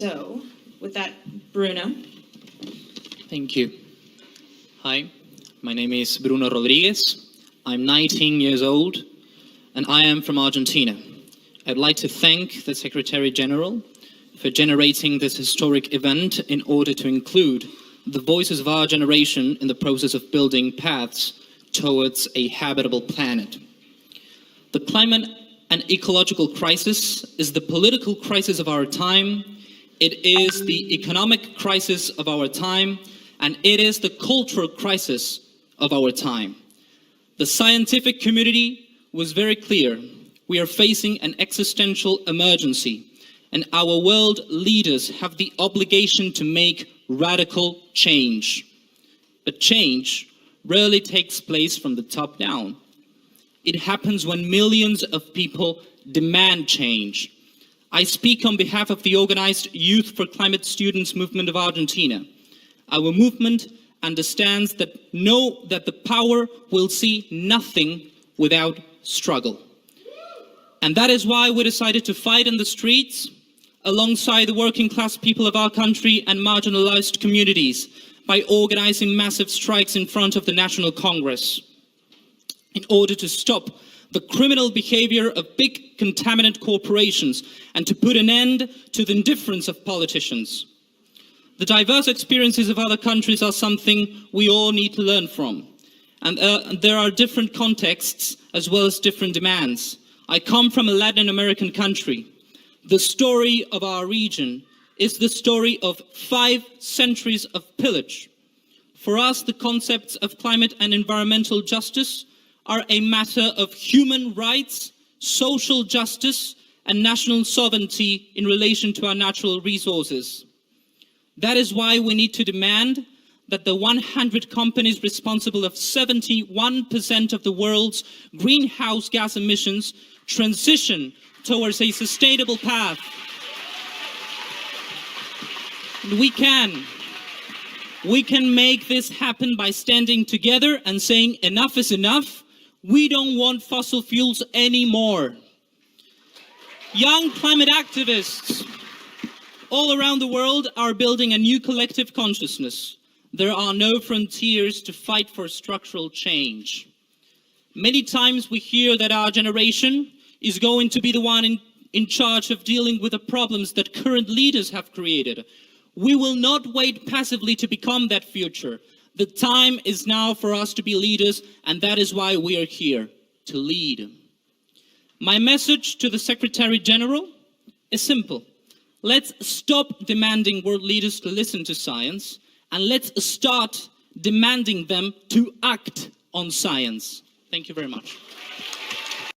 So, with that, Bruno. Thank you. Hi, my name is Bruno Rodríguez. I'm 19 years old, and I am from Argentina. I'd like to thank the Secretary General for generating this historic event in order to include the voices of our generation in the process of building paths towards a habitable planet. The climate and ecological crisis is the political crisis of our time. It is the economic crisis of our time, and it is the cultural crisis of our time. The scientific community was very clear. We are facing an existential emergency, and our world leaders have the obligation to make radical change. But change rarely takes place from the top down. It happens when millions of people demand change. I speak on behalf of the organized Youth for Climate Students movement of Argentina. Our movement understands that the power will see nothing without struggle. And that is why we decided to fight in the streets alongside the working class people of our country and marginalized communities by organizing massive strikes in front of the National Congress in order to stop the criminal behavior of big contaminant corporations and to put an end to the indifference of politicians. The diverse experiences of other countries are something we all need to learn from. And there are different contexts as well as different demands. I come from a Latin American country. The story of our region is the story of 5 centuries of pillage. For us, the concepts of climate and environmental justice are a matter of human rights, social justice, and national sovereignty in relation to our natural resources. That is why we need to demand that the 100 companies responsible of 71% of the world's greenhouse gas emissions transition towards a sustainable path. We can make this happen by standing together and saying enough is enough. We don't want fossil fuels anymore. Young climate activists all around the world are building a new collective consciousness. There are no frontiers to fight for structural change. Many times we hear that our generation is going to be the one in charge of dealing with the problems that current leaders have created. We will not wait passively to become that future. The time is now for us to be leaders, and that is why we are here, to lead. My message to the Secretary General is simple. Let's stop demanding world leaders to listen to science, and let's start demanding them to act on science. Thank you very much.